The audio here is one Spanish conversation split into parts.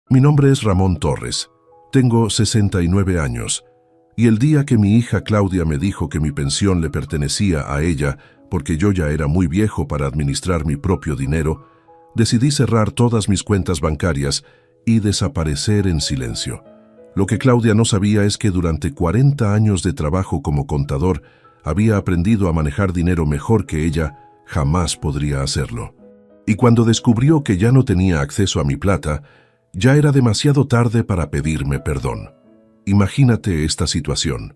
Mi nombre es Ramón Torres. Tengo 69 años. Y el día que mi hija Claudia me dijo que mi pensión le pertenecía a ella, porque yo ya era muy viejo para administrar mi propio dinero, decidí cerrar todas mis cuentas bancarias y desaparecer en silencio. Lo que Claudia no sabía es que durante 40 años de trabajo como contador, había aprendido a manejar dinero mejor que ella jamás podría hacerlo. Y cuando descubrió que ya no tenía acceso a mi plata, ya era demasiado tarde para pedirme perdón. Imagínate esta situación.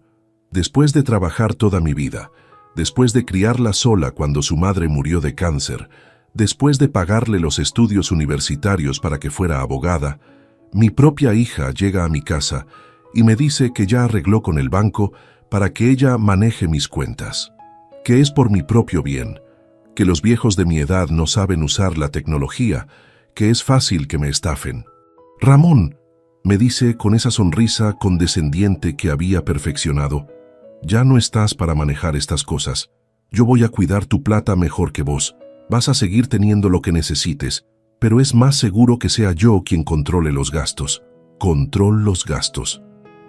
Después de trabajar toda mi vida, después de criarla sola cuando su madre murió de cáncer, después de pagarle los estudios universitarios para que fuera abogada, mi propia hija llega a mi casa y me dice que ya arregló con el banco para que ella maneje mis cuentas, que es por mi propio bien, que los viejos de mi edad no saben usar la tecnología, que es fácil que me estafen. Ramón, me dice con esa sonrisa condescendiente que había perfeccionado, ya no estás para manejar estas cosas. Yo voy a cuidar tu plata mejor que vos. Vas a seguir teniendo lo que necesites, pero es más seguro que sea yo quien controle los gastos. Control los gastos.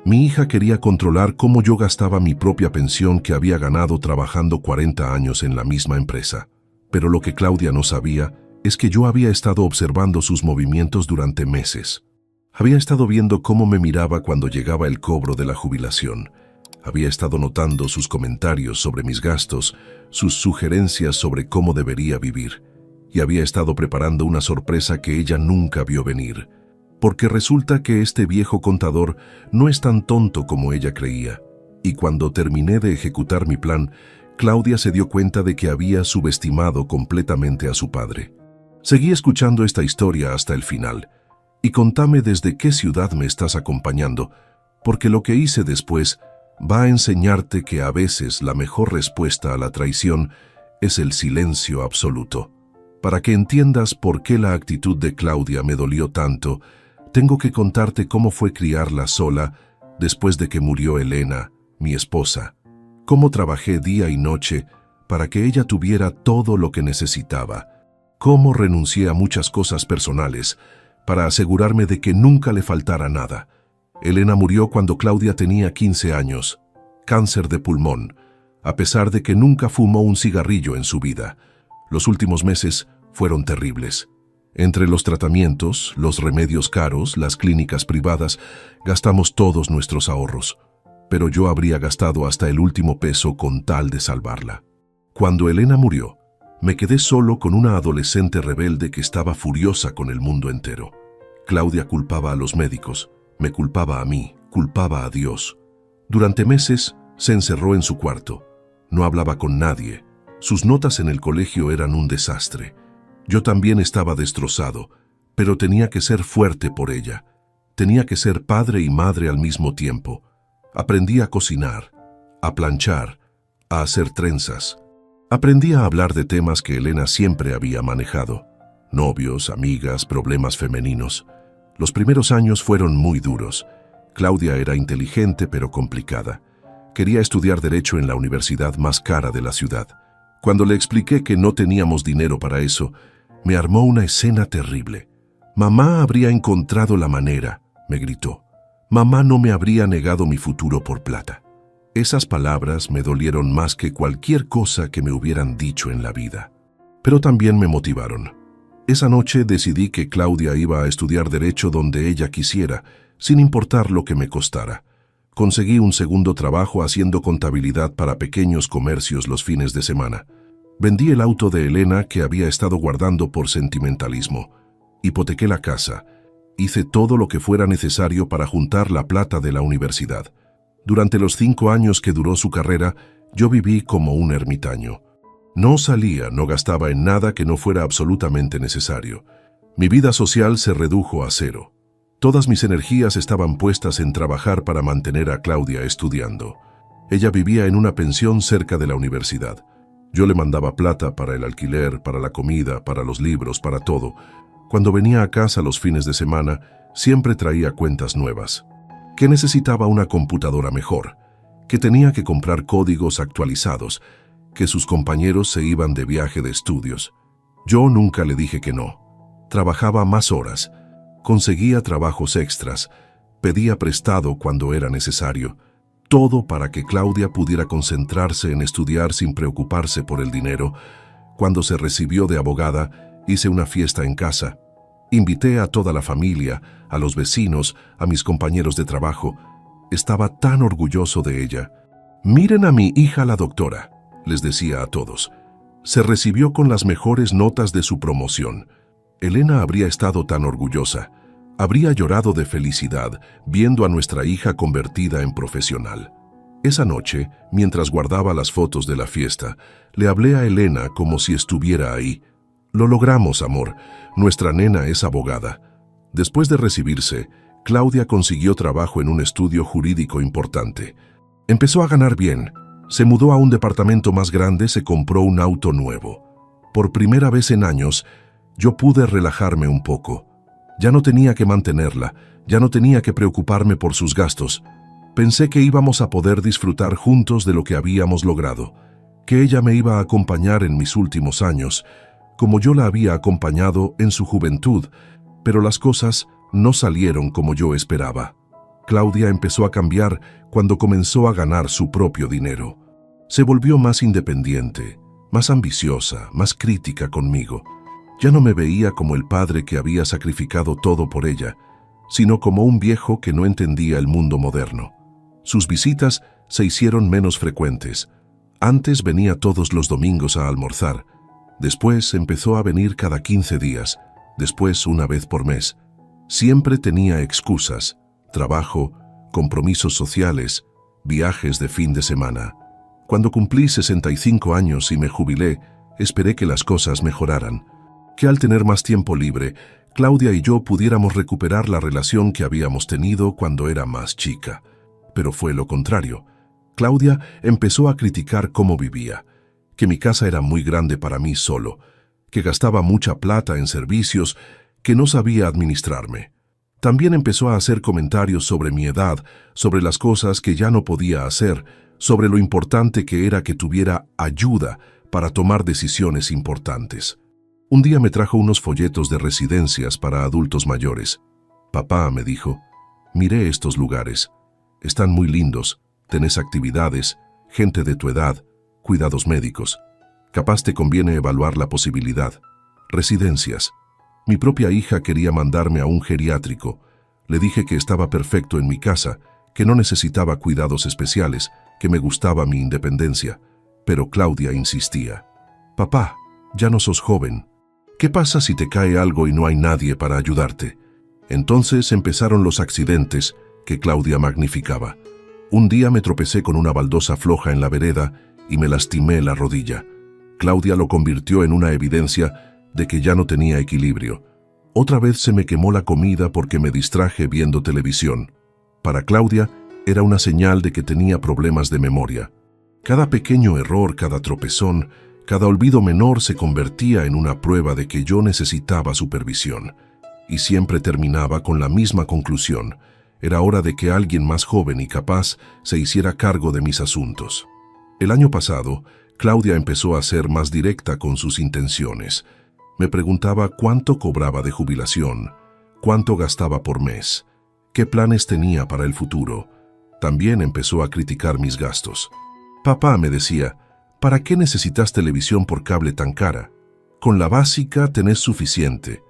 Mi hija quería controlar cómo yo gastaba mi propia pensión que había ganado trabajando 40 años en la misma empresa. Pero lo que Claudia no sabía es que yo había estado observando sus movimientos durante meses. Había estado viendo cómo me miraba cuando llegaba el cobro de la jubilación. Había estado notando sus comentarios sobre mis gastos, sus sugerencias sobre cómo debería vivir. Y había estado preparando una sorpresa que ella nunca vio venir. Porque resulta que este viejo contador no es tan tonto como ella creía. Y cuando terminé de ejecutar mi plan, Claudia se dio cuenta de que había subestimado completamente a su padre. Seguí escuchando esta historia hasta el final. Y contame desde qué ciudad me estás acompañando, porque lo que hice después va a enseñarte que a veces la mejor respuesta a la traición es el silencio absoluto. Para que entiendas por qué la actitud de Claudia me dolió tanto, tengo que contarte cómo fue criarla sola después de que murió Elena, mi esposa. Cómo trabajé día y noche para que ella tuviera todo lo que necesitaba. Cómo renuncié a muchas cosas personales para asegurarme de que nunca le faltara nada. Elena murió cuando Claudia tenía 15 años, cáncer de pulmón, a pesar de que nunca fumó un cigarrillo en su vida. Los últimos meses fueron terribles. Entre los tratamientos, los remedios caros, las clínicas privadas, gastamos todos nuestros ahorros. Pero yo habría gastado hasta el último peso con tal de salvarla. Cuando Elena murió, me quedé solo con una adolescente rebelde que estaba furiosa con el mundo entero. Claudia culpaba a los médicos, me culpaba a mí, culpaba a Dios. Durante meses se encerró en su cuarto. No hablaba con nadie. Sus notas en el colegio eran un desastre. Yo también estaba destrozado, pero tenía que ser fuerte por ella. Tenía que ser padre y madre al mismo tiempo. Aprendí a cocinar, a planchar, a hacer trenzas. Aprendí a hablar de temas que Elena siempre había manejado. Novios, amigas, problemas femeninos. Los primeros años fueron muy duros. Claudia era inteligente pero complicada. Quería estudiar Derecho en la universidad más cara de la ciudad. Cuando le expliqué que no teníamos dinero para eso, me armó una escena terrible. Mamá habría encontrado la manera, me gritó. Mamá no me habría negado mi futuro por plata. Esas palabras me dolieron más que cualquier cosa que me hubieran dicho en la vida. Pero también me motivaron. Esa noche decidí que Claudia iba a estudiar Derecho donde ella quisiera, sin importar lo que me costara. Conseguí un segundo trabajo haciendo contabilidad para pequeños comercios los fines de semana. Vendí el auto de Elena que había estado guardando por sentimentalismo. Hipotequé la casa. Hice todo lo que fuera necesario para juntar la plata de la universidad. Durante los 5 años que duró su carrera, yo viví como un ermitaño. No salía, no gastaba en nada que no fuera absolutamente necesario. Mi vida social se redujo a cero. Todas mis energías estaban puestas en trabajar para mantener a Claudia estudiando. Ella vivía en una pensión cerca de la universidad. Yo le mandaba plata para el alquiler, para la comida, para los libros, para todo. Cuando venía a casa los fines de semana, siempre traía cuentas nuevas. Que necesitaba una computadora mejor, que tenía que comprar códigos actualizados, que sus compañeros se iban de viaje de estudios. Yo nunca le dije que no. Trabajaba más horas, Conseguía trabajos extras, pedía prestado cuando era necesario, todo para que Claudia pudiera concentrarse en estudiar sin preocuparse por el dinero. Cuando se recibió de abogada, hice una fiesta en casa. Invité a toda la familia, a los vecinos, a mis compañeros de trabajo. Estaba tan orgulloso de ella. «Miren a mi hija la doctora», les decía a todos. Se recibió con las mejores notas de su promoción. Elena habría estado tan orgullosa. Habría llorado de felicidad viendo a nuestra hija convertida en profesional. Esa noche, mientras guardaba las fotos de la fiesta, le hablé a Elena como si estuviera ahí. «Lo logramos, amor. Nuestra nena es abogada». Después de recibirse, Claudia consiguió trabajo en un estudio jurídico importante. Empezó a ganar bien. Se mudó a un departamento más grande, se compró un auto nuevo. Por primera vez en años, yo pude relajarme un poco. Ya no tenía que mantenerla, ya no tenía que preocuparme por sus gastos. Pensé que íbamos a poder disfrutar juntos de lo que habíamos logrado, que ella me iba a acompañar en mis últimos años, como yo la había acompañado en su juventud, pero las cosas no salieron como yo esperaba. Claudia empezó a cambiar cuando comenzó a ganar su propio dinero. Se volvió más independiente, más ambiciosa, más crítica conmigo. Ya no me veía como el padre que había sacrificado todo por ella, sino como un viejo que no entendía el mundo moderno. Sus visitas se hicieron menos frecuentes. Antes venía todos los domingos a almorzar. Después empezó a venir cada 15 días, después una vez por mes. Siempre tenía excusas: trabajo, compromisos sociales, viajes de fin de semana. Cuando cumplí 65 años y me jubilé, esperé que las cosas mejoraran, que al tener más tiempo libre, Claudia y yo pudiéramos recuperar la relación que habíamos tenido cuando era más chica. Pero fue lo contrario. Claudia empezó a criticar cómo vivía, que mi casa era muy grande para mí solo, que gastaba mucha plata en servicios, que no sabía administrarme. También empezó a hacer comentarios sobre mi edad, sobre las cosas que ya no podía hacer, sobre lo importante que era que tuviera ayuda para tomar decisiones importantes. Un día me trajo unos folletos de residencias para adultos mayores. «Papá», me dijo, «miré estos lugares. Están muy lindos, tenés actividades, gente de tu edad, cuidados médicos. Capaz te conviene evaluar la posibilidad. Residencias». Mi propia hija quería mandarme a un geriátrico. Le dije que estaba perfecto en mi casa, que no necesitaba cuidados especiales, que me gustaba mi independencia. Pero Claudia insistía. «Papá, ya no sos joven. ¿Qué pasa si te cae algo y no hay nadie para ayudarte?» Entonces empezaron los accidentes que Claudia magnificaba. Un día me tropecé con una baldosa floja en la vereda y me lastimé la rodilla. Claudia lo convirtió en una evidencia de que ya no tenía equilibrio. Otra vez se me quemó la comida porque me distraje viendo televisión. Para Claudia era una señal de que tenía problemas de memoria. Cada pequeño error, cada tropezón, cada olvido menor se convertía en una prueba de que yo necesitaba supervisión. Y siempre terminaba con la misma conclusión: era hora de que alguien más joven y capaz se hiciera cargo de mis asuntos. El año pasado, Claudia empezó a ser más directa con sus intenciones. Me preguntaba cuánto cobraba de jubilación, cuánto gastaba por mes, qué planes tenía para el futuro. También empezó a criticar mis gastos. «Papá», me decía, «¿para qué necesitas televisión por cable tan cara? Con la básica tenés suficiente».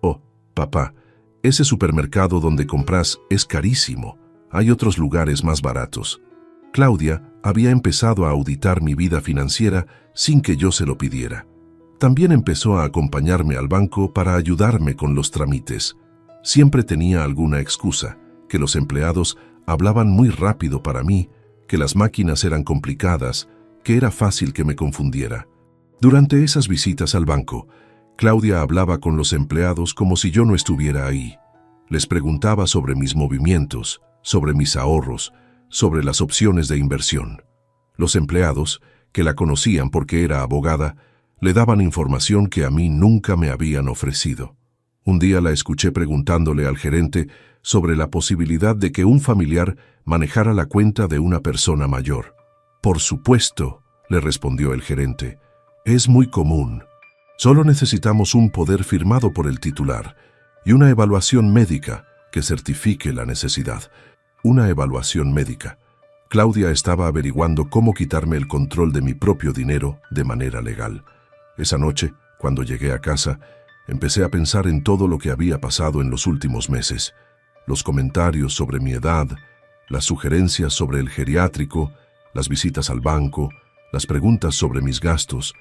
«Oh, papá, ese supermercado donde compras es carísimo. Hay otros lugares más baratos». Claudia había empezado a auditar mi vida financiera sin que yo se lo pidiera. También empezó a acompañarme al banco para ayudarme con los trámites. Siempre tenía alguna excusa: que los empleados hablaban muy rápido para mí, que las máquinas eran complicadas, que era fácil que me confundiera. Durante esas visitas al banco, Claudia hablaba con los empleados como si yo no estuviera ahí. Les preguntaba sobre mis movimientos, sobre mis ahorros, sobre las opciones de inversión. Los empleados, que la conocían porque era abogada, le daban información que a mí nunca me habían ofrecido. Un día la escuché preguntándole al gerente sobre la posibilidad de que un familiar manejara la cuenta de una persona mayor. «Por supuesto», le respondió el gerente, «es muy común. Solo necesitamos un poder firmado por el titular, y una evaluación médica que certifique la necesidad. Una evaluación médica. Claudia estaba averiguando cómo quitarme el control de mi propio dinero de manera legal. Esa noche, cuando llegué a casa, empecé a pensar en todo lo que había pasado en los últimos meses. Los comentarios sobre mi edad, las sugerencias sobre el geriátrico, las visitas al banco, las preguntas sobre mis gastos.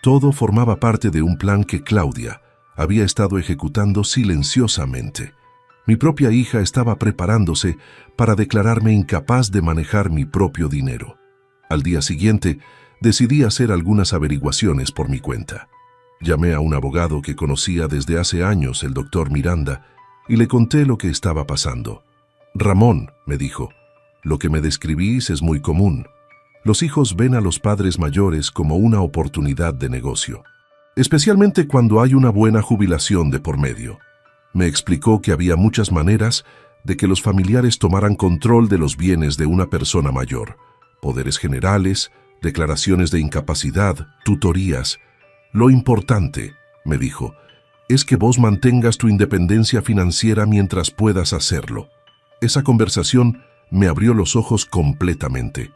Todo formaba parte de un plan que Claudia había estado ejecutando silenciosamente. Mi propia hija estaba preparándose para declararme incapaz de manejar mi propio dinero. Al día siguiente, decidí hacer algunas averiguaciones por mi cuenta. Llamé a un abogado que conocía desde hace años, el doctor Miranda, y le conté lo que estaba pasando. Ramón, me dijo, lo que me describís es muy común. Los hijos ven a los padres mayores como una oportunidad de negocio, especialmente cuando hay una buena jubilación de por medio. Me explicó que había muchas maneras de que los familiares tomaran control de los bienes de una persona mayor: poderes generales, declaraciones de incapacidad, tutorías. Lo importante, me dijo, es que vos mantengas tu independencia financiera mientras puedas hacerlo. Esa conversación me abrió los ojos completamente.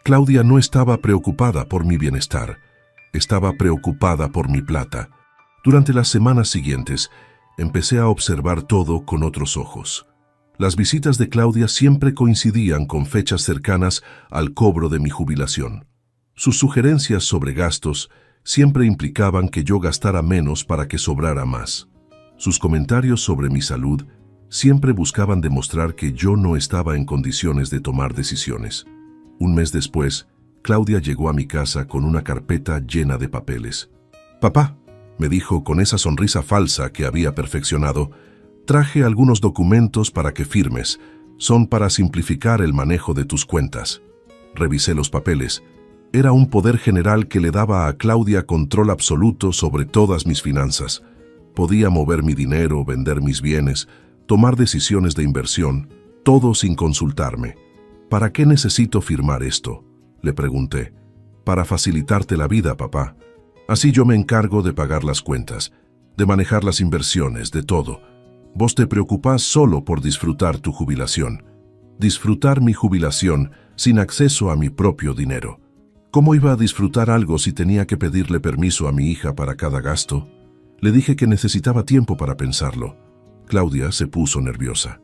Claudia no estaba preocupada por mi bienestar, estaba preocupada por mi plata. Durante las semanas siguientes, empecé a observar todo con otros ojos. Las visitas de Claudia siempre coincidían con fechas cercanas al cobro de mi jubilación. Sus sugerencias sobre gastos siempre implicaban que yo gastara menos para que sobrara más. Sus comentarios sobre mi salud siempre buscaban demostrar que yo no estaba en condiciones de tomar decisiones. Un mes después, Claudia llegó a mi casa con una carpeta llena de papeles. «Papá», me dijo con esa sonrisa falsa que había perfeccionado, «traje algunos documentos para que firmes. Son para simplificar el manejo de tus cuentas». Revisé los papeles. Era un poder general que le daba a Claudia control absoluto sobre todas mis finanzas. Podía mover mi dinero, vender mis bienes, tomar decisiones de inversión, todo sin consultarme. «¿Para qué necesito firmar esto?», le pregunté. «Para facilitarte la vida, papá. Así yo me encargo de pagar las cuentas, de manejar las inversiones, de todo. Vos te preocupás solo por disfrutar tu jubilación. Disfrutar mi jubilación sin acceso a mi propio dinero. ¿Cómo iba a disfrutar algo si tenía que pedirle permiso a mi hija para cada gasto?». Le dije que necesitaba tiempo para pensarlo. Claudia se puso nerviosa.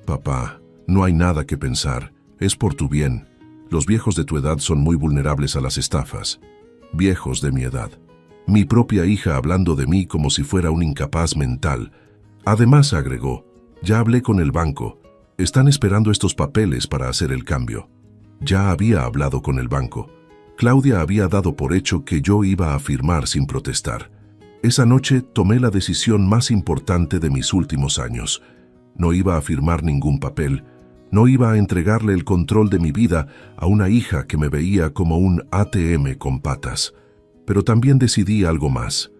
«Papá, no hay nada que pensar. Es por tu bien. Los viejos de tu edad son muy vulnerables a las estafas». Viejos de mi edad. Mi propia hija hablando de mí como si fuera un incapaz mental. Además, agregó, «Ya hablé con el banco. Están esperando estos papeles para hacer el cambio». Ya había hablado con el banco. Claudia había dado por hecho que yo iba a firmar sin protestar. Esa noche tomé la decisión más importante de mis últimos años. No iba a firmar ningún papel. No iba a entregarle el control de mi vida a una hija que me veía como un ATM con patas. Pero también decidí algo más.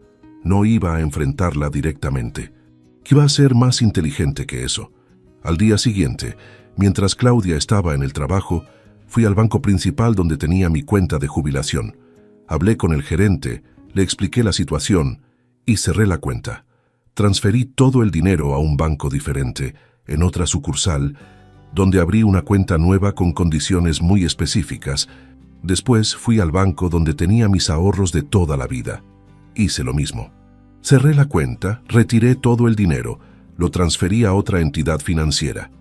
No iba a enfrentarla directamente. Iba a ser más inteligente que eso. Al día siguiente, mientras Claudia estaba en el trabajo, fui al banco principal donde tenía mi cuenta de jubilación. Hablé con el gerente, le expliqué la situación y cerré la cuenta. Transferí todo el dinero a un banco diferente, en otra sucursal, donde abrí una cuenta nueva con condiciones muy específicas. Después fui al banco donde tenía mis ahorros de toda la vida. Hice lo mismo. Cerré la cuenta, retiré todo el dinero, lo transferí a otra entidad financiera.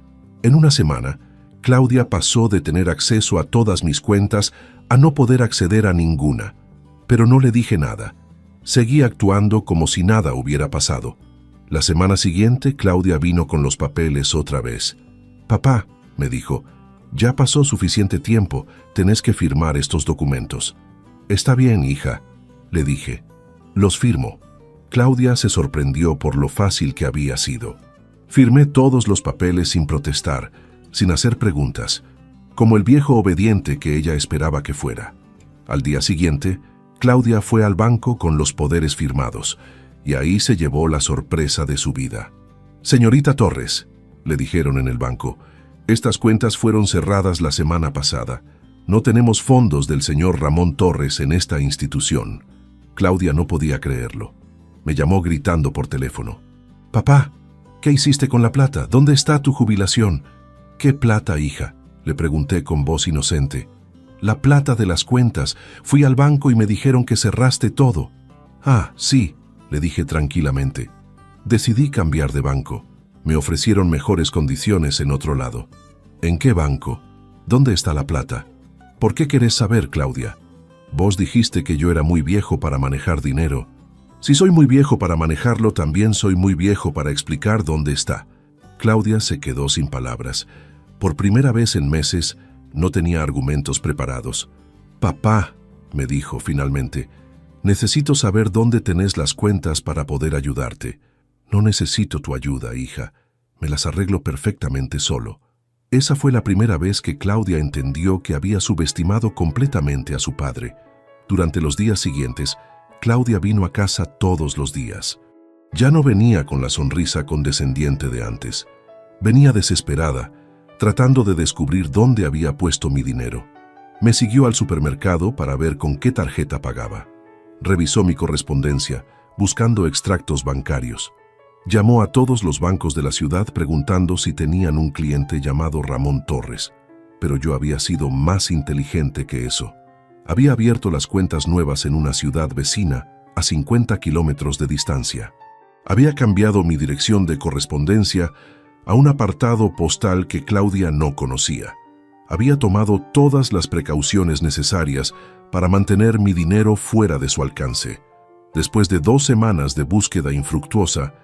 En una semana, Claudia pasó de tener acceso a todas mis cuentas a no poder acceder a ninguna. Pero no le dije nada. Seguí actuando como si nada hubiera pasado. La semana siguiente, Claudia vino con los papeles otra vez. «Papá», me dijo, «ya pasó suficiente tiempo, tenés que firmar estos documentos». «Está bien, hija», le dije. «Los firmo». Claudia se sorprendió por lo fácil que había sido. Firmé todos los papeles sin protestar, sin hacer preguntas, como el viejo obediente que ella esperaba que fuera. Al día siguiente, Claudia fue al banco con los poderes firmados, y ahí se llevó la sorpresa de su vida. «Señorita Torres», le dijeron en el banco, «estas cuentas fueron cerradas la semana pasada. No tenemos fondos del señor Ramón Torres en esta institución». Claudia no podía creerlo. Me llamó gritando por teléfono. «Papá, ¿Qué hiciste con la plata? ¿Dónde está tu jubilación? ¿Qué plata, hija?, le pregunté con voz inocente. La plata de las cuentas. Fui al banco y me dijeron que cerraste todo. Ah, sí, le dije tranquilamente. Decidí cambiar de banco. Me ofrecieron mejores condiciones en otro lado. ¿En qué banco? ¿Dónde está la plata? ¿Por qué querés saber, Claudia? Vos dijiste que yo era muy viejo para manejar dinero. Si soy muy viejo para manejarlo, también soy muy viejo para explicar dónde está. Claudia se quedó sin palabras. Por primera vez en meses, no tenía argumentos preparados. Papá, me dijo finalmente, necesito saber dónde tenés las cuentas para poder ayudarte. No necesito tu ayuda, hija. Me las arreglo perfectamente solo. Esa fue la primera vez que Claudia entendió que había subestimado completamente a su padre. Durante los días siguientes, Claudia vino a casa todos los días. Ya no venía con la sonrisa condescendiente de antes. Venía desesperada, tratando de descubrir dónde había puesto mi dinero. Me siguió al supermercado para ver con qué tarjeta pagaba. Revisó mi correspondencia, buscando extractos bancarios. Llamó a todos los bancos de la ciudad preguntando si tenían un cliente llamado Ramón Torres. Pero yo había sido más inteligente que eso. Había abierto las cuentas nuevas en una ciudad vecina, a 50 kilómetros de distancia. Había cambiado mi dirección de correspondencia a un apartado postal que Claudia no conocía. Había tomado todas las precauciones necesarias para mantener mi dinero fuera de su alcance. Después de 2 semanas de búsqueda infructuosa,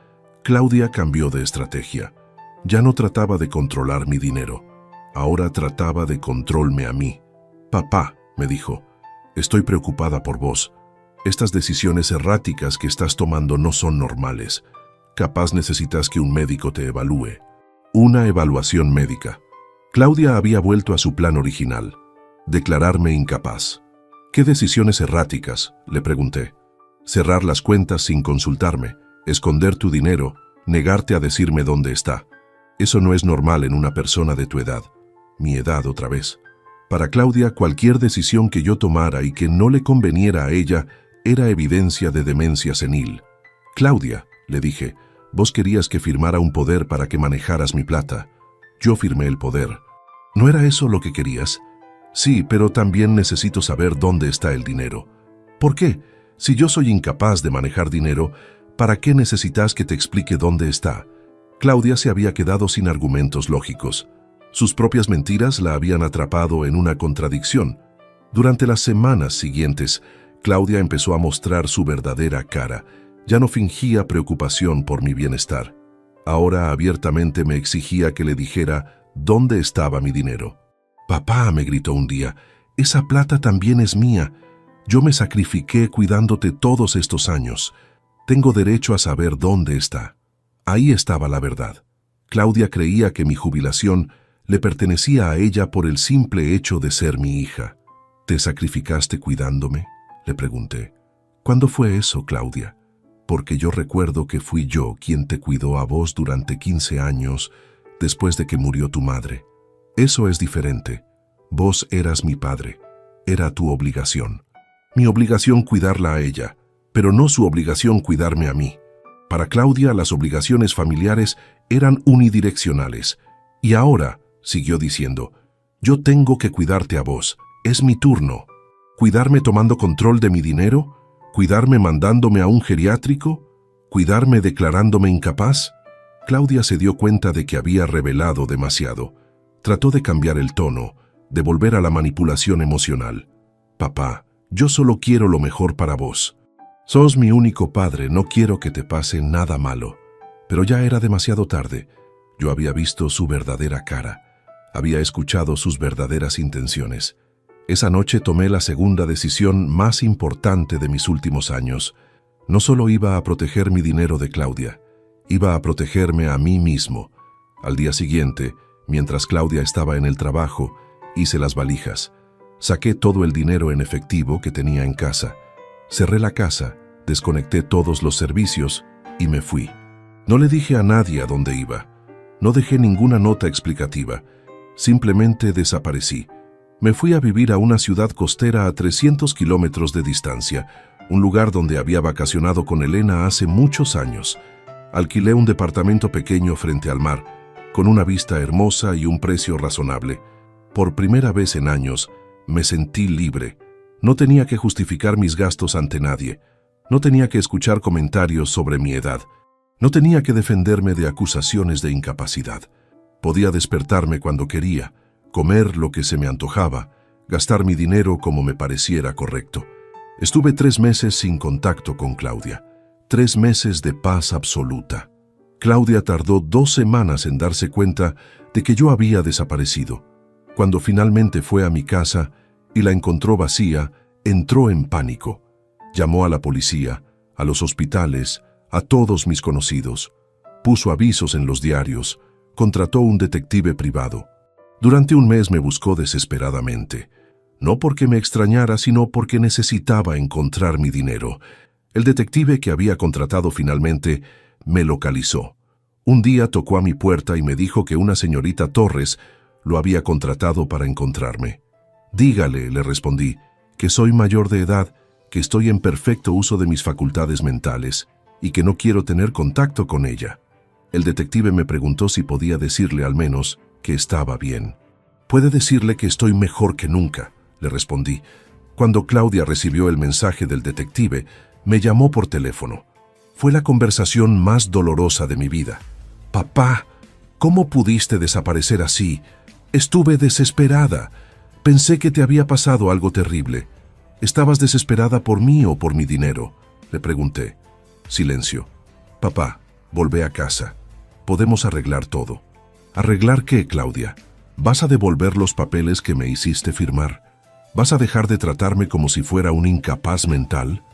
Claudia cambió de estrategia. Ya no trataba de controlar mi dinero. Ahora trataba de controlarme a mí. Papá, me dijo, estoy preocupada por vos. Estas decisiones erráticas que estás tomando no son normales. Capaz necesitas que un médico te evalúe. Una evaluación médica. Claudia había vuelto a su plan original. Declararme incapaz. ¿Qué decisiones erráticas?, le pregunté. Cerrar las cuentas sin consultarme, esconder tu dinero, negarte a decirme dónde está. Eso no es normal en una persona de tu edad. Mi edad otra vez. Para Claudia, cualquier decisión que yo tomara y que no le conveniera a ella era evidencia de demencia senil. Claudia, le dije, vos querías que firmara un poder para que manejaras mi plata. Yo firmé el poder. ¿No era eso lo que querías? Sí, pero también necesito saber dónde está el dinero. ¿Por qué? Si yo soy incapaz de manejar dinero, ¿para qué necesitas que te explique dónde está? Claudia se había quedado sin argumentos lógicos. Sus propias mentiras la habían atrapado en una contradicción. Durante las semanas siguientes, Claudia empezó a mostrar su verdadera cara. Ya no fingía preocupación por mi bienestar. Ahora abiertamente me exigía que le dijera dónde estaba mi dinero. Papá, me gritó un día, esa plata también es mía. Yo me sacrifiqué cuidándote todos estos años. Tengo derecho a saber dónde está. Ahí estaba la verdad. Claudia creía que mi jubilación le pertenecía a ella por el simple hecho de ser mi hija. ¿Te sacrificaste cuidándome?, le pregunté. ¿Cuándo fue eso, Claudia? Porque yo recuerdo que fui yo quien te cuidó a vos durante 15 años después de que murió tu madre. Eso es diferente. Vos eras mi padre. Era tu obligación. Mi obligación cuidarla a ella, pero no su obligación cuidarme a mí. Para Claudia, las obligaciones familiares eran unidireccionales. Y ahora, siguió diciendo, yo tengo que cuidarte a vos. Es mi turno. ¿Cuidarme tomando control de mi dinero? ¿Cuidarme mandándome a un geriátrico? ¿Cuidarme declarándome incapaz? Claudia se dio cuenta de que había revelado demasiado. Trató de cambiar el tono, de volver a la manipulación emocional. Papá, yo solo quiero lo mejor para vos. Sos mi único padre, no quiero que te pase nada malo. Pero ya era demasiado tarde. Yo había visto su verdadera cara. Había escuchado sus verdaderas intenciones. Esa noche tomé la segunda decisión más importante de mis últimos años. No solo iba a proteger mi dinero de Claudia, iba a protegerme a mí mismo. Al día siguiente, mientras Claudia estaba en el trabajo, hice las valijas. Saqué todo el dinero en efectivo que tenía en casa. Cerré la casa, desconecté todos los servicios y me fui. No le dije a nadie a dónde iba. No dejé ninguna nota explicativa. Simplemente desaparecí. Me fui a vivir a una ciudad costera a 300 kilómetros de distancia, un lugar donde había vacacionado con Elena hace muchos años. Alquilé un departamento pequeño frente al mar, con una vista hermosa y un precio razonable. Por primera vez en años, me sentí libre. No tenía que justificar mis gastos ante nadie. No tenía que escuchar comentarios sobre mi edad. No tenía que defenderme de acusaciones de incapacidad. Podía despertarme cuando quería, comer lo que se me antojaba, gastar mi dinero como me pareciera correcto. Estuve 3 meses sin contacto con Claudia. 3 meses de paz absoluta. Claudia tardó 2 semanas en darse cuenta de que yo había desaparecido. Cuando finalmente fue a mi casa y la encontró vacía, entró en pánico. Llamó a la policía, a los hospitales, a todos mis conocidos. Puso avisos en los diarios, contrató un detective privado. Durante un mes me buscó desesperadamente. No porque me extrañara, sino porque necesitaba encontrar mi dinero. El detective que había contratado finalmente me localizó. Un día tocó a mi puerta y me dijo que una señorita Torres lo había contratado para encontrarme. Dígale, le respondí, que soy mayor de edad, que estoy en perfecto uso de mis facultades mentales y que no quiero tener contacto con ella. El detective me preguntó si podía decirle al menos que estaba bien. «Puede decirle que estoy mejor que nunca», le respondí. Cuando Claudia recibió el mensaje del detective, me llamó por teléfono. Fue la conversación más dolorosa de mi vida. «Papá, ¿cómo pudiste desaparecer así? Estuve desesperada. Pensé que te había pasado algo terrible. ¿Estabas desesperada por mí o por mi dinero?», le pregunté. Silencio. «Papá, volvé a casa. Podemos arreglar todo». «¿Arreglar qué, Claudia? ¿Vas a devolver los papeles que me hiciste firmar? ¿Vas a dejar de tratarme como si fuera un incapaz mental?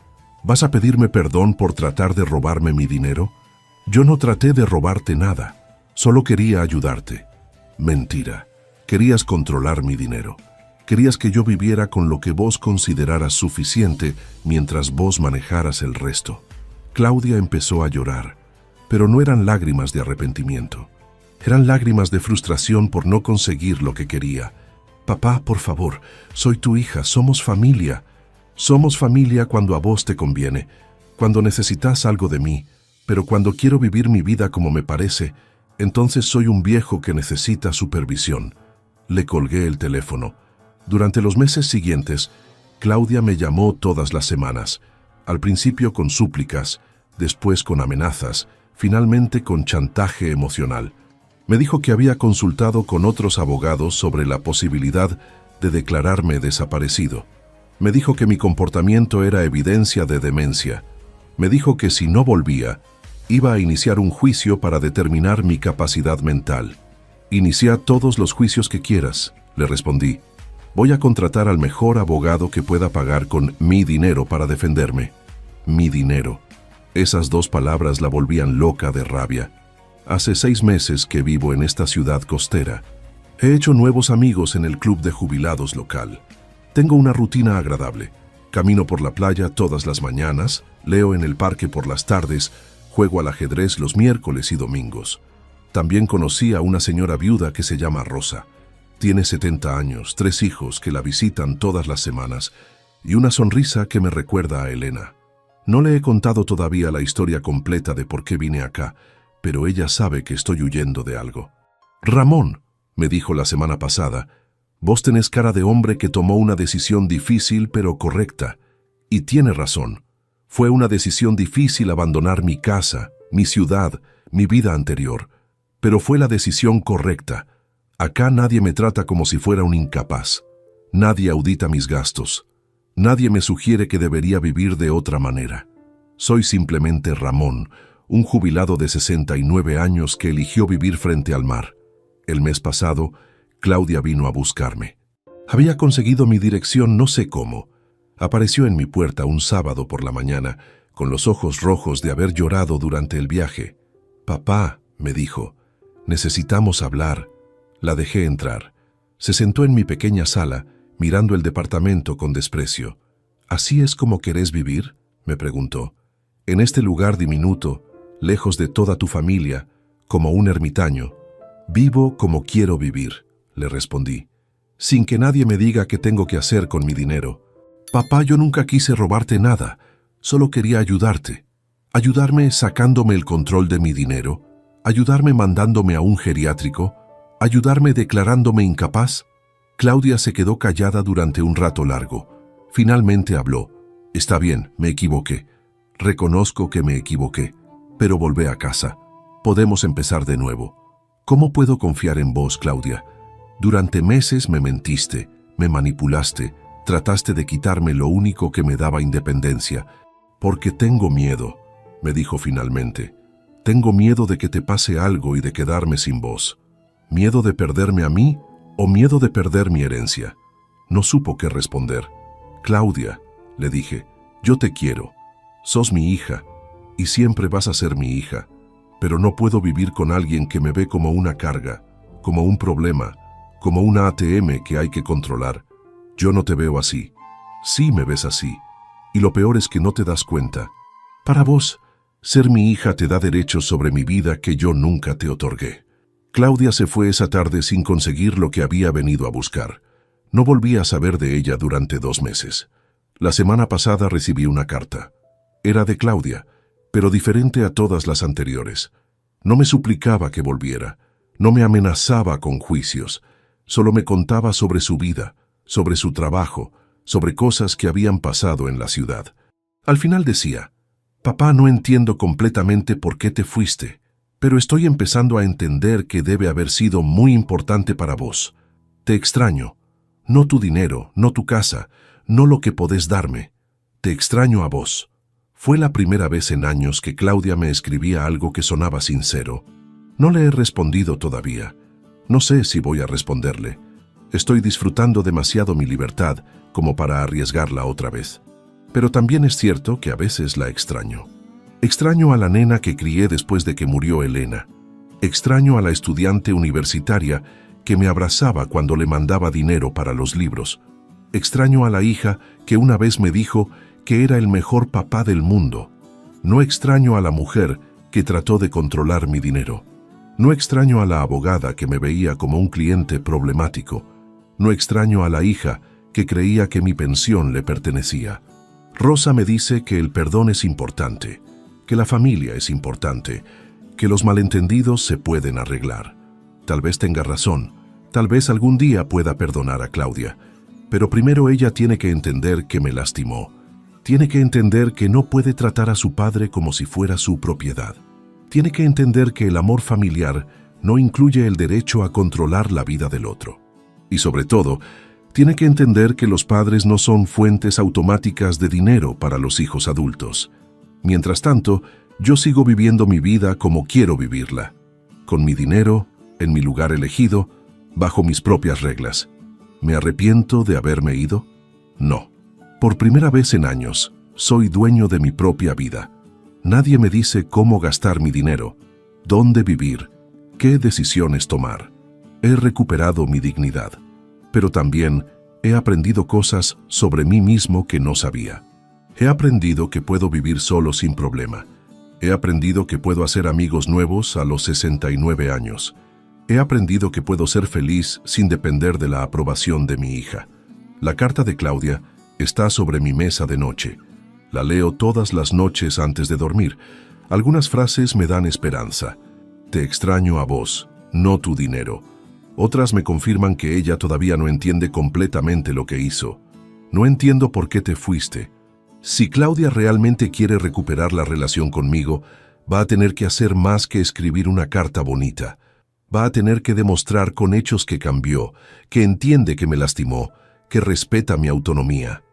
¿Vas a pedirme perdón por tratar de robarme mi dinero? Yo no traté de robarte nada. Solo quería ayudarte». «Mentira. Querías controlar mi dinero. Querías que yo viviera con lo que vos consideraras suficiente mientras vos manejaras el resto». Claudia empezó a llorar, pero no eran lágrimas de arrepentimiento. Eran lágrimas de frustración por no conseguir lo que quería. «Papá, por favor, soy tu hija, somos familia. Somos familia cuando a vos te conviene, cuando necesitas algo de mí, pero cuando quiero vivir mi vida como me parece, entonces soy un viejo que necesita supervisión». Le colgué el teléfono. Durante los meses siguientes, Claudia me llamó todas las semanas, al principio con súplicas, después con amenazas, finalmente con chantaje emocional. Me dijo que había consultado con otros abogados sobre la posibilidad de declararme desaparecido. Me dijo que mi comportamiento era evidencia de demencia. Me dijo que si no volvía, iba a iniciar un juicio para determinar mi capacidad mental. «Inicia todos los juicios que quieras», le respondí. «Voy a contratar al mejor abogado que pueda pagar con mi dinero para defenderme». Mi dinero. Esas 2 palabras la volvían loca de rabia. Hace 6 meses que vivo en esta ciudad costera. He hecho nuevos amigos en el club de jubilados local. Tengo una rutina agradable. Camino por la playa todas las mañanas, leo en el parque por las tardes, juego al ajedrez los miércoles y domingos. También conocí a una señora viuda que se llama Rosa. Tiene 70 años, 3 hijos que la visitan todas las semanas y una sonrisa que me recuerda a Elena. No le he contado todavía la historia completa de por qué vine acá, pero ella sabe que estoy huyendo de algo. «Ramón», me dijo la semana pasada, «vos tenés cara de hombre que tomó una decisión difícil pero correcta». Y tiene razón. Fue una decisión difícil abandonar mi casa, mi ciudad, mi vida anterior. Pero fue la decisión correcta. Acá nadie me trata como si fuera un incapaz. Nadie audita mis gastos. Nadie me sugiere que debería vivir de otra manera. Soy simplemente Ramón, un jubilado de 69 años que eligió vivir frente al mar. El mes pasado, Claudia vino a buscarme. Había conseguido mi dirección no sé cómo. Apareció en mi puerta un sábado por la mañana, con los ojos rojos de haber llorado durante el viaje. «Papá», me dijo, «necesitamos hablar». La dejé entrar. Se sentó en mi pequeña sala, mirando el departamento con desprecio. «¿Así es como querés vivir?», me preguntó. «En este lugar diminuto, lejos de toda tu familia, como un ermitaño». «Vivo como quiero vivir», le respondí, «sin que nadie me diga qué tengo que hacer con mi dinero». «Papá, yo nunca quise robarte nada, solo quería ayudarte». ayudarme sacándome el control de mi dinero, ayudarme mandándome a un geriátrico, ayudarme declarándome incapaz. Claudia se quedó callada durante un rato largo. Finalmente habló. Está bien, me equivoqué. Reconozco que me equivoqué, pero volvé a casa. Podemos empezar de nuevo. ¿Cómo puedo confiar en vos, Claudia? Durante meses me mentiste, me manipulaste, trataste de quitarme lo único que me daba independencia. Porque tengo miedo, me dijo finalmente. Tengo miedo de que te pase algo y de quedarme sin vos. ¿Miedo de perderme a mí o miedo de perder mi herencia? No supo qué responder. Claudia, le dije, yo te quiero. Sos mi hija y siempre vas a ser mi hija. Pero no puedo vivir con alguien que me ve como una carga, como un problema, como una ATM que hay que controlar. Yo no te veo así. Sí me ves así. Y lo peor es que no te das cuenta. Para vos, ser mi hija te da derechos sobre mi vida que yo nunca te otorgué. Claudia se fue esa tarde sin conseguir lo que había venido a buscar. No volví a saber de ella durante 2 meses. La semana pasada recibí una carta. Era de Claudia, pero diferente a todas las anteriores. No me suplicaba que volviera, no me amenazaba con juicios, solo me contaba sobre su vida, sobre su trabajo, sobre cosas que habían pasado en la ciudad. Al final decía, «Papá, no entiendo completamente por qué te fuiste, pero estoy empezando a entender que debe haber sido muy importante para vos. Te extraño, no tu dinero, no tu casa, no lo que podés darme. Te extraño a vos». Fue la primera vez en años que Claudia me escribía algo que sonaba sincero. No le he respondido todavía. No sé si voy a responderle. Estoy disfrutando demasiado mi libertad como para arriesgarla otra vez. Pero también es cierto que a veces la extraño. Extraño a la nena que crié después de que murió Elena. Extraño a la estudiante universitaria que me abrazaba cuando le mandaba dinero para los libros. Extraño a la hija que una vez me dijo que era el mejor papá del mundo. No extraño a la mujer que trató de controlar mi dinero. No extraño a la abogada que me veía como un cliente problemático. No extraño a la hija que creía que mi pensión le pertenecía. Rosa me dice que el perdón es importante, que la familia es importante, que los malentendidos se pueden arreglar. Tal vez tenga razón, tal vez algún día pueda perdonar a Claudia, pero primero ella tiene que entender que me lastimó. Tiene que entender que no puede tratar a su padre como si fuera su propiedad. Tiene que entender que el amor familiar no incluye el derecho a controlar la vida del otro. Y sobre todo, tiene que entender que los padres no son fuentes automáticas de dinero para los hijos adultos. Mientras tanto, yo sigo viviendo mi vida como quiero vivirla, con mi dinero, en mi lugar elegido, bajo mis propias reglas. ¿Me arrepiento de haberme ido? No. Por primera vez en años, soy dueño de mi propia vida. Nadie me dice cómo gastar mi dinero, dónde vivir, qué decisiones tomar. He recuperado mi dignidad, pero también he aprendido cosas sobre mí mismo que no sabía. He aprendido que puedo vivir solo sin problema. He aprendido que puedo hacer amigos nuevos a los 69 años. He aprendido que puedo ser feliz sin depender de la aprobación de mi hija. La carta de Claudia está sobre mi mesa de noche. La leo todas las noches antes de dormir. Algunas frases me dan esperanza. Te extraño a vos, no tu dinero. Otras me confirman que ella todavía no entiende completamente lo que hizo. No entiendo por qué te fuiste. Si Claudia realmente quiere recuperar la relación conmigo, va a tener que hacer más que escribir una carta bonita. Va a tener que demostrar con hechos que cambió, que entiende que me lastimó, que respeta mi autonomía.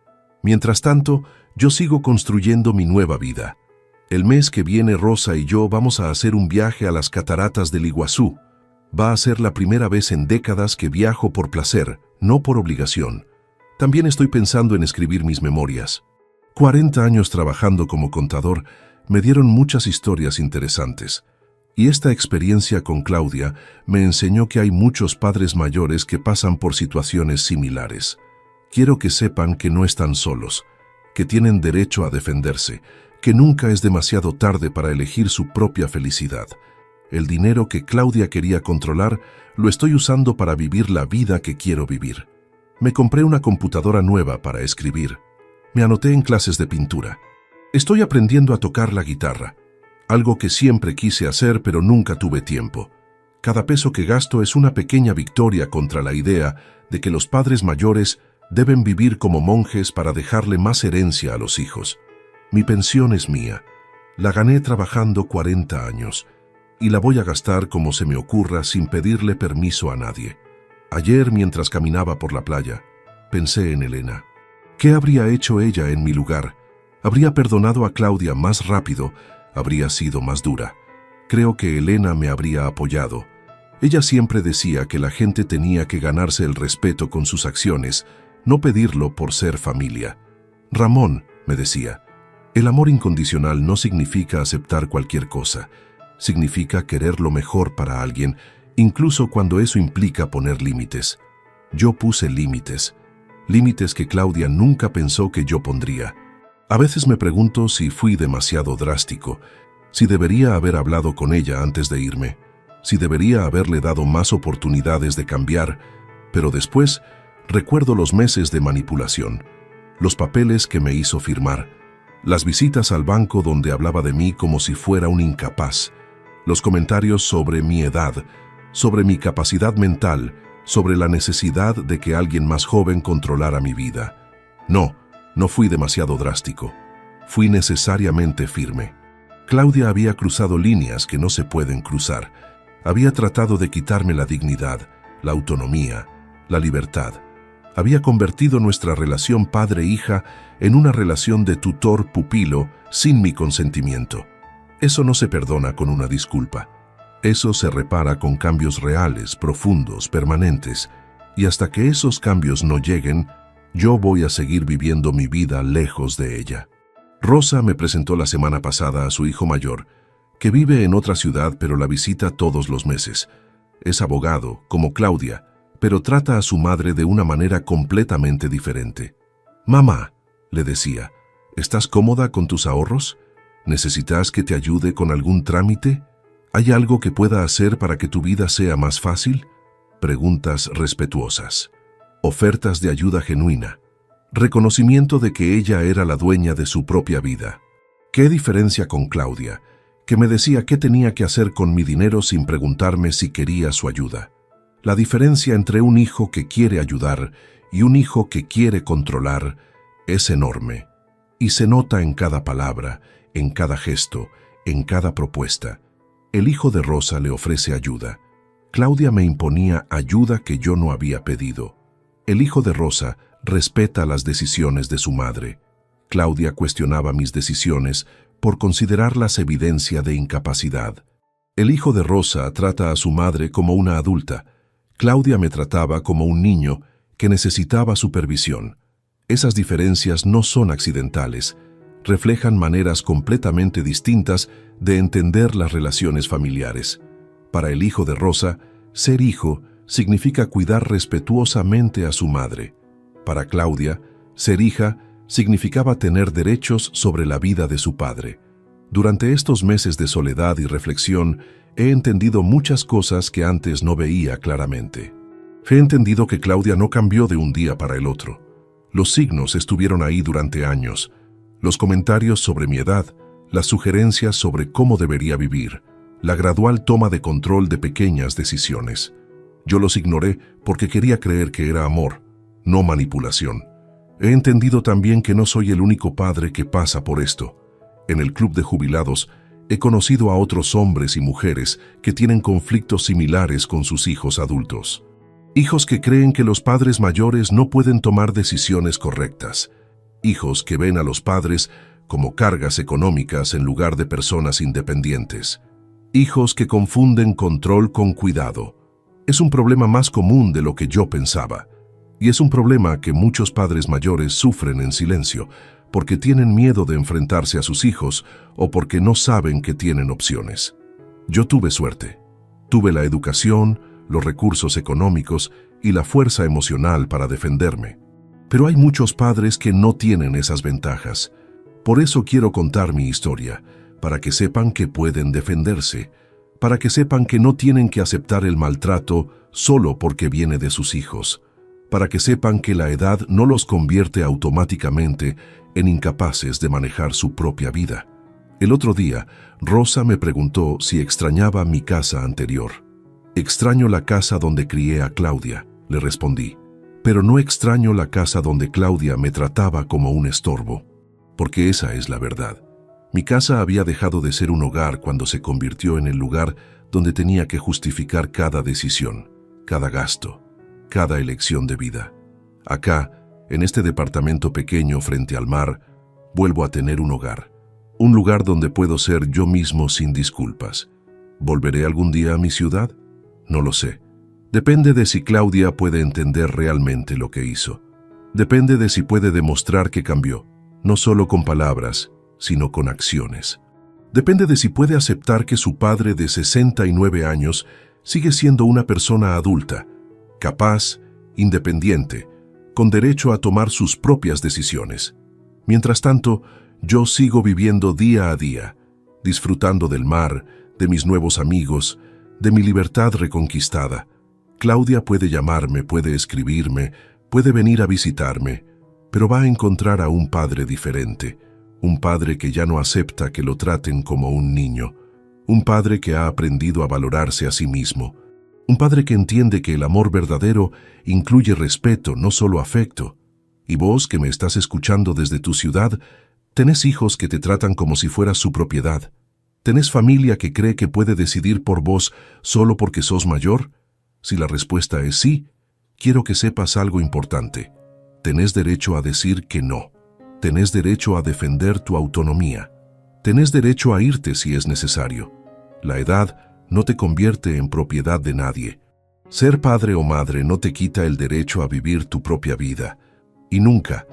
Mientras tanto, yo sigo construyendo mi nueva vida. El mes que viene Rosa y yo vamos a hacer un viaje a las cataratas del Iguazú. Va a ser la primera vez en décadas que viajo por placer, no por obligación. También estoy pensando en escribir mis memorias. 40 años trabajando como contador me dieron muchas historias interesantes. Y esta experiencia con Claudia me enseñó que hay muchos padres mayores que pasan por situaciones similares. Quiero que sepan que no están solos, que tienen derecho a defenderse, que nunca es demasiado tarde para elegir su propia felicidad. El dinero que Claudia quería controlar lo estoy usando para vivir la vida que quiero vivir. Me compré una computadora nueva para escribir. Me anoté en clases de pintura. Estoy aprendiendo a tocar la guitarra, algo que siempre quise hacer pero nunca tuve tiempo. Cada peso que gasto es una pequeña victoria contra la idea de que los padres mayores deben vivir como monjes para dejarle más herencia a los hijos. Mi pensión es mía. La gané trabajando 40 años y la voy a gastar como se me ocurra sin pedirle permiso a nadie. Ayer, mientras caminaba por la playa, pensé en Elena. ¿Qué habría hecho ella en mi lugar? Habría perdonado a Claudia más rápido, habría sido más dura. Creo que Elena me habría apoyado. Ella siempre decía que la gente tenía que ganarse el respeto con sus acciones, no pedirlo por ser familia. Ramón, me decía, el amor incondicional no significa aceptar cualquier cosa. Significa querer lo mejor para alguien, incluso cuando eso implica poner límites. Yo puse límites que Claudia nunca pensó que yo pondría. A veces me pregunto si fui demasiado drástico, si debería haber hablado con ella antes de irme, si debería haberle dado más oportunidades de cambiar, pero después recuerdo los meses de manipulación, los papeles que me hizo firmar, las visitas al banco donde hablaba de mí como si fuera un incapaz, los comentarios sobre mi edad, sobre mi capacidad mental, sobre la necesidad de que alguien más joven controlara mi vida. No fui demasiado drástico. Fui necesariamente firme. Claudia había cruzado líneas que no se pueden cruzar. Había tratado de quitarme la dignidad, la autonomía, la libertad. Había convertido nuestra relación padre-hija en una relación de tutor-pupilo sin mi consentimiento. Eso no se perdona con una disculpa. Eso se repara con cambios reales, profundos, permanentes. Y hasta que esos cambios no lleguen, yo voy a seguir viviendo mi vida lejos de ella. Rosa me presentó la semana pasada a su hijo mayor, que vive en otra ciudad pero la visita todos los meses. Es abogado, como Claudia, pero trata a su madre de una manera completamente diferente. «Mamá», le decía, «¿estás cómoda con tus ahorros? ¿Necesitas que te ayude con algún trámite? ¿Hay algo que pueda hacer para que tu vida sea más fácil?» Preguntas respetuosas. Ofertas de ayuda genuina. Reconocimiento de que ella era la dueña de su propia vida. ¿Qué diferencia con Claudia, que me decía qué tenía que hacer con mi dinero sin preguntarme si quería su ayuda? La diferencia entre un hijo que quiere ayudar y un hijo que quiere controlar es enorme. Y se nota en cada palabra, en cada gesto, en cada propuesta. El hijo de Rosa le ofrece ayuda. Claudia me imponía ayuda que yo no había pedido. El hijo de Rosa respeta las decisiones de su madre. Claudia cuestionaba mis decisiones por considerarlas evidencia de incapacidad. El hijo de Rosa trata a su madre como una adulta. Claudia me trataba como un niño que necesitaba supervisión. Esas diferencias no son accidentales. Reflejan maneras completamente distintas de entender las relaciones familiares. Para el hijo de Rosa, ser hijo significa cuidar respetuosamente a su madre. Para Claudia, ser hija significaba tener derechos sobre la vida de su padre. Durante estos meses de soledad y reflexión, he entendido muchas cosas que antes no veía claramente. He entendido que Claudia no cambió de un día para el otro. Los signos estuvieron ahí durante años. Los comentarios sobre mi edad, las sugerencias sobre cómo debería vivir, la gradual toma de control de pequeñas decisiones. Yo los ignoré porque quería creer que era amor, no manipulación. He entendido también que no soy el único padre que pasa por esto. En el club de jubilados he conocido a otros hombres y mujeres que tienen conflictos similares con sus hijos adultos. Hijos que creen que los padres mayores no pueden tomar decisiones correctas. Hijos que ven a los padres como cargas económicas en lugar de personas independientes. Hijos que confunden control con cuidado. Es un problema más común de lo que yo pensaba. Y es un problema que muchos padres mayores sufren en silencio, porque tienen miedo de enfrentarse a sus hijos o porque no saben que tienen opciones. Yo tuve suerte. Tuve la educación, los recursos económicos y la fuerza emocional para defenderme. Pero hay muchos padres que no tienen esas ventajas. Por eso quiero contar mi historia, para que sepan que pueden defenderse, para que sepan que no tienen que aceptar el maltrato solo porque viene de sus hijos. para que sepan que la edad no los convierte automáticamente en incapaces de manejar su propia vida. El otro día, Rosa me preguntó si extrañaba mi casa anterior. Extraño la casa donde crié a Claudia, le respondí, pero no extraño la casa donde Claudia me trataba como un estorbo, porque esa es la verdad. Mi casa había dejado de ser un hogar cuando se convirtió en el lugar donde tenía que justificar cada decisión, cada gasto, cada elección de vida. Acá, en este departamento pequeño frente al mar, vuelvo a tener un hogar. Un lugar donde puedo ser yo mismo sin disculpas. ¿Volveré algún día a mi ciudad? No lo sé. Depende de si Claudia puede entender realmente lo que hizo. Depende de si puede demostrar que cambió, no solo con palabras, sino con acciones. Depende de si puede aceptar que su padre de 69 años sigue siendo una persona adulta, capaz, independiente, con derecho a tomar sus propias decisiones. Mientras tanto, yo sigo viviendo día a día, disfrutando del mar, de mis nuevos amigos, de mi libertad reconquistada. Claudia puede llamarme, puede escribirme, puede venir a visitarme, pero va a encontrar a un padre diferente, un padre que ya no acepta que lo traten como un niño, un padre que ha aprendido a valorarse a sí mismo, un padre que entiende que el amor verdadero incluye respeto, no solo afecto. Y vos, que me estás escuchando desde tu ciudad, tenés hijos que te tratan como si fueras su propiedad. ¿Tenés familia que cree que puede decidir por vos solo porque sos mayor? Si la respuesta es sí, quiero que sepas algo importante. Tenés derecho a decir que no. Tenés derecho a defender tu autonomía. Tenés derecho a irte si es necesario. La edad no te convierte en propiedad de nadie. Ser padre o madre no te quita el derecho a vivir tu propia vida. Y nunca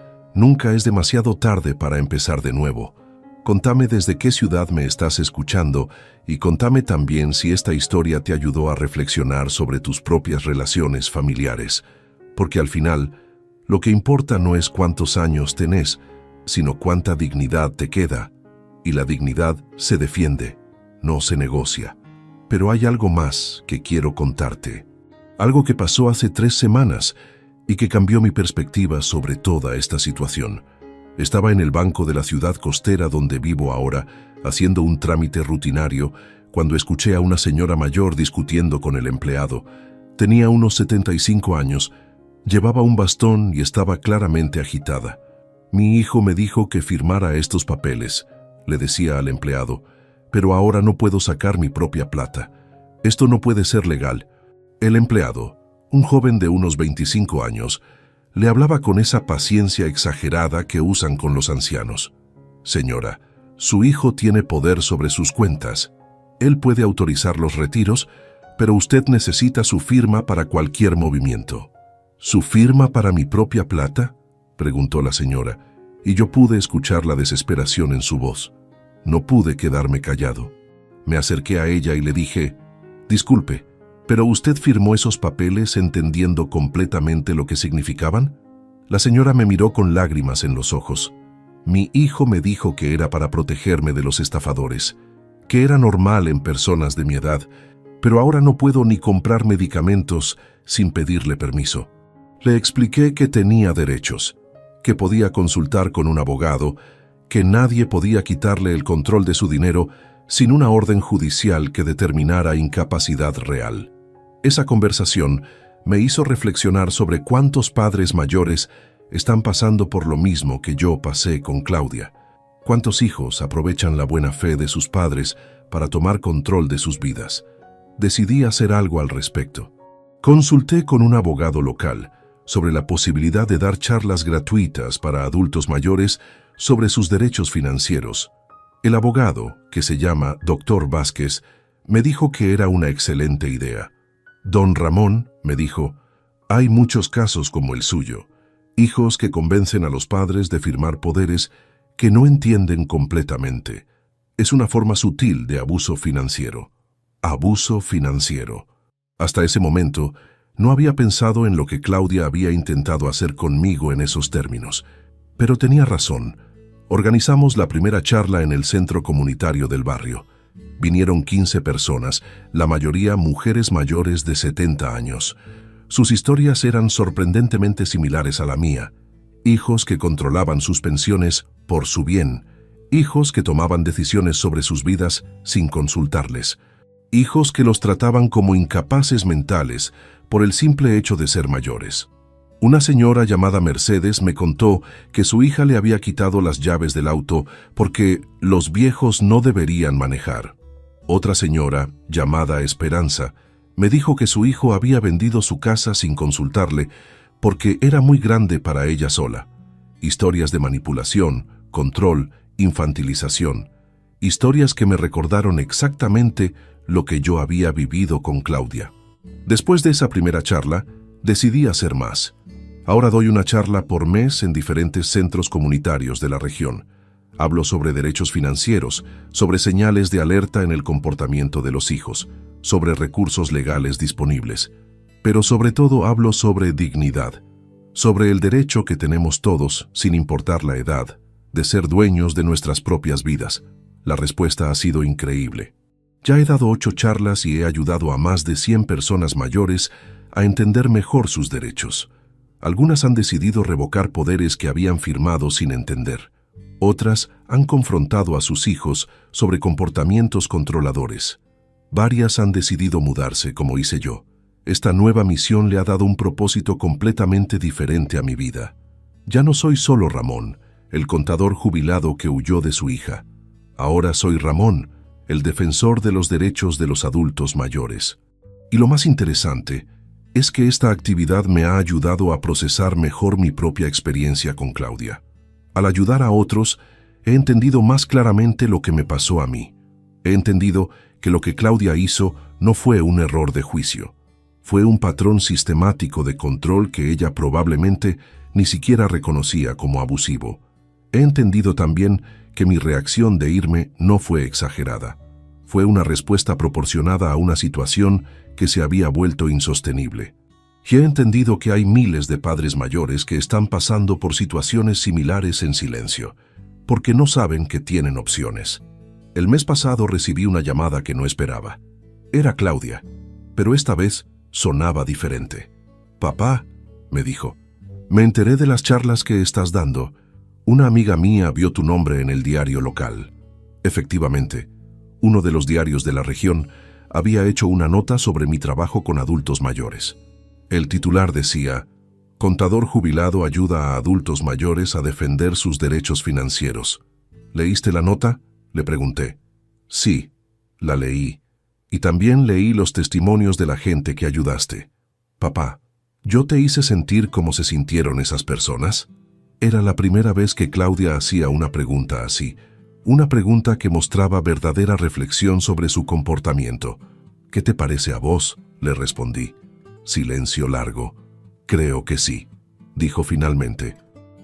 es demasiado tarde para empezar de nuevo. Contame desde qué ciudad me estás escuchando y contame también si esta historia te ayudó a reflexionar sobre tus propias relaciones familiares. Porque al final, lo que importa no es cuántos años tenés, sino cuánta dignidad te queda. Y la dignidad se defiende, no se negocia. Pero hay algo más que quiero contarte. Algo que pasó hace 3 semanas y que cambió mi perspectiva sobre toda esta situación. Estaba en el banco de la ciudad costera donde vivo ahora, haciendo un trámite rutinario, cuando escuché a una señora mayor discutiendo con el empleado. Tenía unos 75 años, llevaba un bastón y estaba claramente agitada. Mi hijo me dijo que firmara estos papeles, le decía al empleado, pero ahora no puedo sacar mi propia plata. Esto no puede ser legal. El empleado, un joven de unos 25 años, le hablaba con esa paciencia exagerada que usan con los ancianos. Señora, su hijo tiene poder sobre sus cuentas. Él puede autorizar los retiros, pero usted necesita su firma para cualquier movimiento. ¿Su firma para mi propia plata?, preguntó la señora, y yo pude escuchar la desesperación en su voz. No pude quedarme callado. Me acerqué a ella y le dije, «Disculpe, ¿pero usted firmó esos papeles entendiendo completamente lo que significaban?» La señora me miró con lágrimas en los ojos. Mi hijo me dijo que era para protegerme de los estafadores, que era normal en personas de mi edad, pero ahora no puedo ni comprar medicamentos sin pedirle permiso. Le expliqué que tenía derechos, que podía consultar con un abogado, que nadie podía quitarle el control de su dinero sin una orden judicial que determinara incapacidad real. Esa conversación me hizo reflexionar sobre cuántos padres mayores están pasando por lo mismo que yo pasé con Claudia. Cuántos hijos aprovechan la buena fe de sus padres para tomar control de sus vidas. Decidí hacer algo al respecto. Consulté con un abogado local sobre la posibilidad de dar charlas gratuitas para adultos mayores sobre sus derechos financieros. El abogado, que se llama Dr. Vázquez, me dijo que era una excelente idea. Don Ramón, me dijo, hay muchos casos como el suyo, hijos que convencen a los padres de firmar poderes que no entienden completamente. Es una forma sutil de abuso financiero. Abuso financiero. Hasta ese momento, no había pensado en lo que Claudia había intentado hacer conmigo en esos términos. Pero tenía razón. Organizamos la primera charla en el centro comunitario del barrio. Vinieron 15 personas, la mayoría mujeres mayores de 70 años. Sus historias eran sorprendentemente similares a la mía. Hijos que controlaban sus pensiones por su bien. Hijos que tomaban decisiones sobre sus vidas sin consultarles. Hijos que los trataban como incapaces mentales por el simple hecho de ser mayores. Una señora llamada Mercedes me contó que su hija le había quitado las llaves del auto porque los viejos no deberían manejar. Otra señora, llamada Esperanza, me dijo que su hijo había vendido su casa sin consultarle porque era muy grande para ella sola. Historias de manipulación, control, infantilización. Historias que me recordaron exactamente lo que yo había vivido con Claudia. Después de esa primera charla, decidí hacer más. Ahora doy una charla por mes en diferentes centros comunitarios de la región. Hablo sobre derechos financieros, sobre señales de alerta en el comportamiento de los hijos, sobre recursos legales disponibles. Pero sobre todo hablo sobre dignidad, sobre el derecho que tenemos todos, sin importar la edad, de ser dueños de nuestras propias vidas. La respuesta ha sido increíble. Ya he dado 8 charlas y he ayudado a más de 100 personas mayores a entender mejor sus derechos. Algunas han decidido revocar poderes que habían firmado sin entender. Otras han confrontado a sus hijos sobre comportamientos controladores. Varias han decidido mudarse, como hice yo. Esta nueva misión le ha dado un propósito completamente diferente a mi vida. Ya no soy solo Ramón, el contador jubilado que huyó de su hija. Ahora soy Ramón, el defensor de los derechos de los adultos mayores. Y lo más interesante es que esta actividad me ha ayudado a procesar mejor mi propia experiencia con Claudia. Al ayudar a otros, he entendido más claramente lo que me pasó a mí. He entendido que lo que Claudia hizo no fue un error de juicio. Fue un patrón sistemático de control que ella probablemente ni siquiera reconocía como abusivo. He entendido también que mi reacción de irme no fue exagerada. Fue una respuesta proporcionada a una situación que se había vuelto insostenible. Y he entendido que hay miles de padres mayores que están pasando por situaciones similares en silencio, porque no saben que tienen opciones. El mes pasado recibí una llamada que no esperaba. Era Claudia, pero esta vez sonaba diferente. «Papá», me dijo, «me enteré de las charlas que estás dando. Una amiga mía vio tu nombre en el diario local». Efectivamente, uno de los diarios de la región había hecho una nota sobre mi trabajo con adultos mayores. El titular decía: «Contador jubilado ayuda a adultos mayores a defender sus derechos financieros». «¿Leíste la nota?», le pregunté. «Sí», la leí. «Y también leí los testimonios de la gente que ayudaste». «Papá, ¿yo te hice sentir cómo se sintieron esas personas?». Era la primera vez que Claudia hacía una pregunta así. Una pregunta que mostraba verdadera reflexión sobre su comportamiento. «¿Qué te parece a vos?», le respondí. Silencio largo. «Creo que sí», dijo finalmente.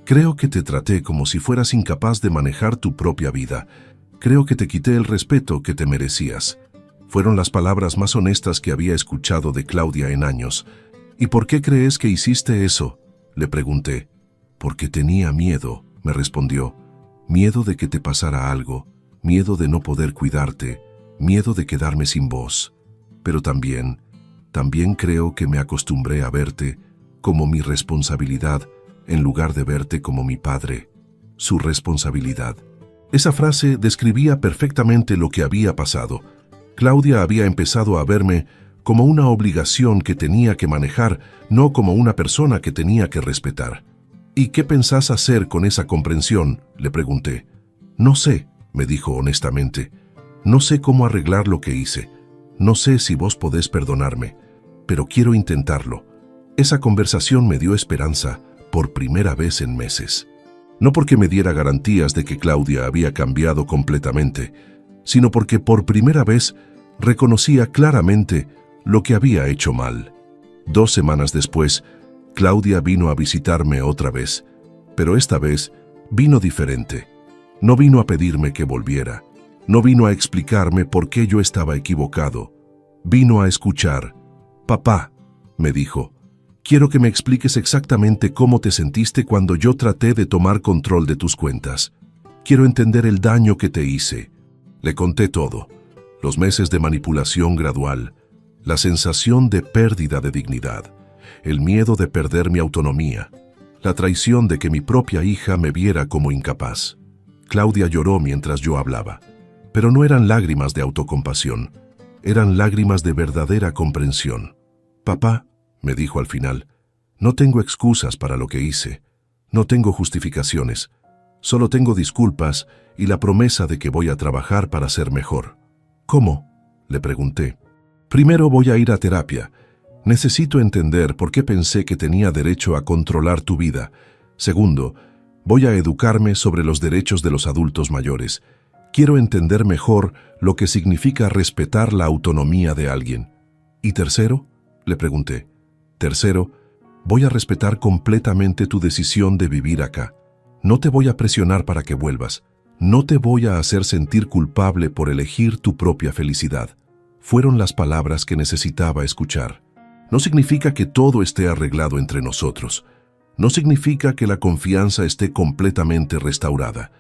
«Creo que te traté como si fueras incapaz de manejar tu propia vida. Creo que te quité el respeto que te merecías». Fueron las palabras más honestas que había escuchado de Claudia en años. «¿Y por qué crees que hiciste eso?», le pregunté. «Porque tenía miedo», me respondió. «Miedo de que te pasara algo, miedo de no poder cuidarte, miedo de quedarme sin voz. Pero también creo que me acostumbré a verte como mi responsabilidad en lugar de verte como mi padre, su responsabilidad». Esa frase describía perfectamente lo que había pasado. Claudia había empezado a verme como una obligación que tenía que manejar, no como una persona que tenía que respetar. «¿Y qué pensás hacer con esa comprensión?», le pregunté. «No sé», me dijo honestamente. «No sé cómo arreglar lo que hice. No sé si vos podés perdonarme, pero quiero intentarlo». Esa conversación me dio esperanza por primera vez en meses. No porque me diera garantías de que Claudia había cambiado completamente, sino porque por primera vez reconocía claramente lo que había hecho mal. 2 semanas después, Claudia vino a visitarme otra vez, pero esta vez vino diferente. No vino a pedirme que volviera, no vino a explicarme por qué yo estaba equivocado. Vino a escuchar. «Papá», me dijo, «quiero que me expliques exactamente cómo te sentiste cuando yo traté de tomar control de tus cuentas. Quiero entender el daño que te hice». Le conté todo: los meses de manipulación gradual, la sensación de pérdida de dignidad, el miedo de perder mi autonomía, la traición de que mi propia hija me viera como incapaz. Claudia lloró mientras yo hablaba, pero no eran lágrimas de autocompasión, eran lágrimas de verdadera comprensión. «Papá», me dijo al final, «no tengo excusas para lo que hice, no tengo justificaciones, solo tengo disculpas y la promesa de que voy a trabajar para ser mejor». «¿Cómo?», le pregunté. «Primero voy a ir a terapia. Necesito entender por qué pensé que tenía derecho a controlar tu vida. Segundo, voy a educarme sobre los derechos de los adultos mayores. Quiero entender mejor lo que significa respetar la autonomía de alguien. ¿Y tercero?», le pregunté. «Tercero, voy a respetar completamente tu decisión de vivir acá. No te voy a presionar para que vuelvas. No te voy a hacer sentir culpable por elegir tu propia felicidad». Fueron las palabras que necesitaba escuchar. No significa que todo esté arreglado entre nosotros. No significa que la confianza esté completamente restaurada.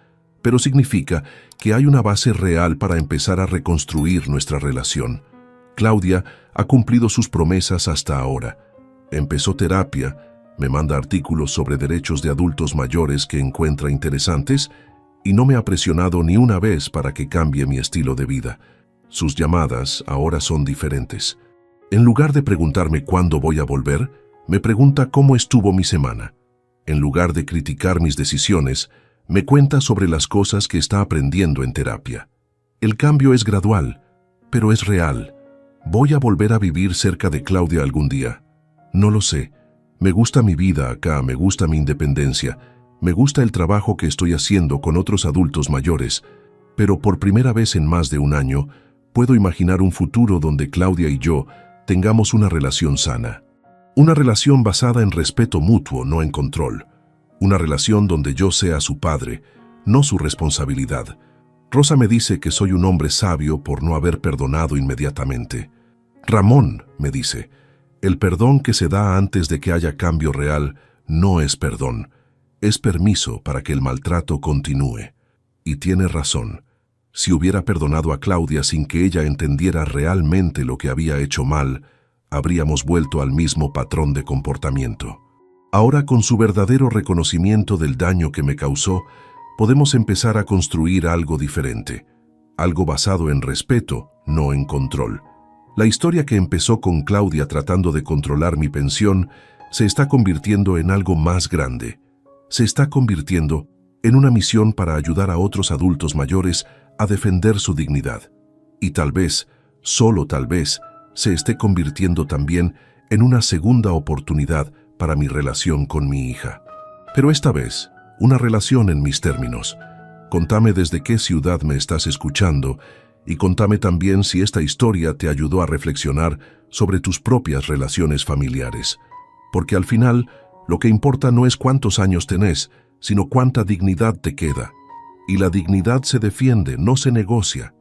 Pero significa que hay una base real para empezar a reconstruir nuestra relación. Claudia ha cumplido sus promesas hasta ahora. Empezó terapia, me manda artículos sobre derechos de adultos mayores que encuentra interesantes y no me ha presionado ni una vez para que cambie mi estilo de vida. Sus llamadas ahora son diferentes. En lugar de preguntarme cuándo voy a volver, me pregunta cómo estuvo mi semana. En lugar de criticar mis decisiones, me cuenta sobre las cosas que está aprendiendo en terapia. El cambio es gradual, pero es real. ¿Voy a volver a vivir cerca de Claudia algún día? No lo sé. Me gusta mi vida acá, me gusta mi independencia, me gusta el trabajo que estoy haciendo con otros adultos mayores, pero por primera vez en más de un año, puedo imaginar un futuro donde Claudia y yo tengamos una relación sana. Una relación basada en respeto mutuo, no en control. Una relación donde yo sea su padre, no su responsabilidad. Rosa me dice que soy un hombre sabio por no haber perdonado inmediatamente. Ramón, me dice, el perdón que se da antes de que haya cambio real no es perdón, es permiso para que el maltrato continúe. Y tiene razón. Si hubiera perdonado a Claudia sin que ella entendiera realmente lo que había hecho mal, habríamos vuelto al mismo patrón de comportamiento. Ahora, con su verdadero reconocimiento del daño que me causó, podemos empezar a construir algo diferente, algo basado en respeto, no en control. La historia que empezó con Claudia tratando de controlar mi pensión se está convirtiendo en algo más grande. Se está convirtiendo en una misión para ayudar a otros adultos mayores a defender su dignidad. Y tal vez, solo tal vez, se esté convirtiendo también en una segunda oportunidad para mi relación con mi hija. Pero esta vez, una relación en mis términos. Contame desde qué ciudad me estás escuchando y contame también si esta historia te ayudó a reflexionar sobre tus propias relaciones familiares. Porque al final, lo que importa no es cuántos años tenés, sino cuánta dignidad te queda. Y la dignidad se defiende, no se negocia.